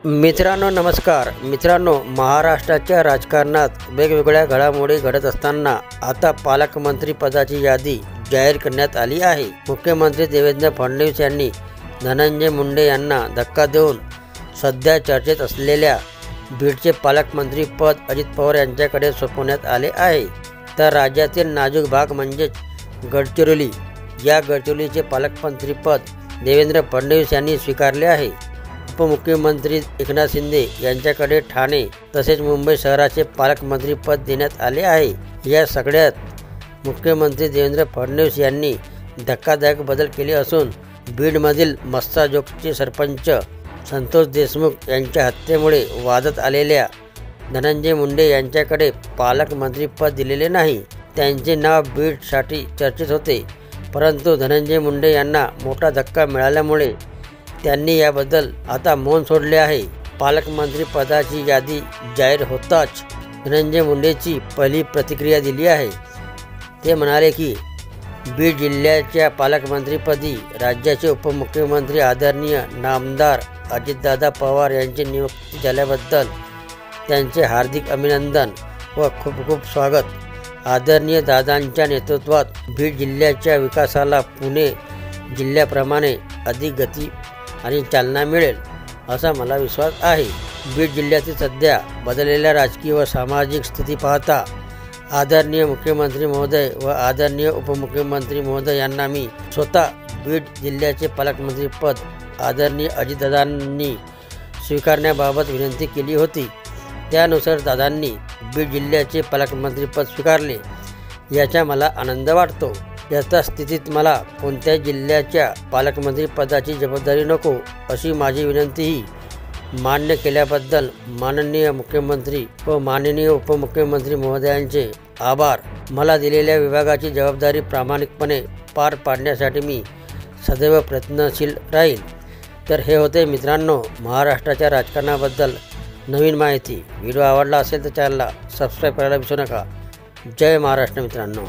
मित्रांनो नमस्कार। महाराष्ट्राच्या राजकारणात वेगवेगळ्या घडामोडी घडत असताना आता पालकमंत्री पदाची यादी जाहीर करण्यात आली आहे। मुख्यमंत्री देवेंद्र फडणवीस यांनी धनंजय मुंडे यांना धक्का देऊन सध्या चर्चेत असलेल्या बीडचे पालकमंत्री पद अजित पवार यांच्याकडे सोपवण्यात आले आहे। तर राज्यातील नाजूक भाग म्हणजे गडचिरोली, या गडचिरोलीचे पालकमंत्री पद देवेंद्र फडणवीस यांनी स्वीकारले आहे। उपमुख्यमंत्री एकनाथ शिंदे यांच्याकडे ठाणे तसेच मुंबई शहराचे पालकमंत्री पद देण्यात आले आहे। या सगळ्यात मुख्यमंत्री देवेंद्र फडणवीस यांनी धक्कादायक बदल केले असून बीडमधील मस्साजोगचे सरपंच संतोष देशमुख यांच्या हत्येमुळे वादात आलेल्या धनंजय मुंडे यांच्याकडे पालकमंत्री पद दिलेले नाही। त्यांचे नाव बीडसाठी चर्चेत होते, परंतु धनंजय मुंडे यांना मोठा धक्का मिळाल्यामुळे त्यांनी याबद्दल आता मौन सोडले आहे। पालकमंत्री पदाची यादी जाहीर होताच धनंजय मुंडेची पहिली प्रतिक्रिया दिली आहे। ते म्हणाले की बीड जिल्ह्याच्या पालकमंत्रीपदी राज्याचे उपमुख्यमंत्री आदरणीय नामदार अजितदादा पवार यांची नियुक्ती झाल्याबद्दल त्यांचे हार्दिक अभिनंदन व खूप खूप स्वागत। आदरणीय दादांच्या नेतृत्वात बीड जिल्ह्याच्या विकासाला पुणे जिल्ह्याप्रमाणे अधिक गती आणि चालना मिळेल असा मला विश्वास आहे। बीड जिल्ह्यातील सध्या बदललेल्या राजकीय व सामाजिक स्थिती पाहता आदरणीय मुख्यमंत्री महोदय व आदरणीय उपमुख्यमंत्री महोदय यांना मी स्वतः बीड जिल्ह्याचे पालकमंत्री पद आदरणीय अजितदादांनी स्वीकारण्याबाबत विनंती केली होती। त्यानुसार दादांनी बीड जिल्ह्याचे पालकमंत्री पद स्वीकारले, याचा मला आनंद वाटतो। याच्या स्थितीत मला कोणत्याही जिल्ह्याच्या पालकमंत्री पदाची जबाबदारी नको अशी माझी विनंतीही मान्य केल्याबद्दल माननीय मुख्यमंत्री व माननीय उपमुख्यमंत्री महोदयांचे आभार। मला दिलेल्या विभागाची जबाबदारी प्रामाणिकपणे पार पाडण्यासाठी मी सदैव प्रयत्नशील राहील। तर हे होते मित्रांनो महाराष्ट्राच्या राजकारणाबद्दल नवीन माहिती। व्हिडिओ आवडला असेल तर चॅनलला सबस्क्राईब करायला विसरू नका। जय महाराष्ट्र मित्रांनो।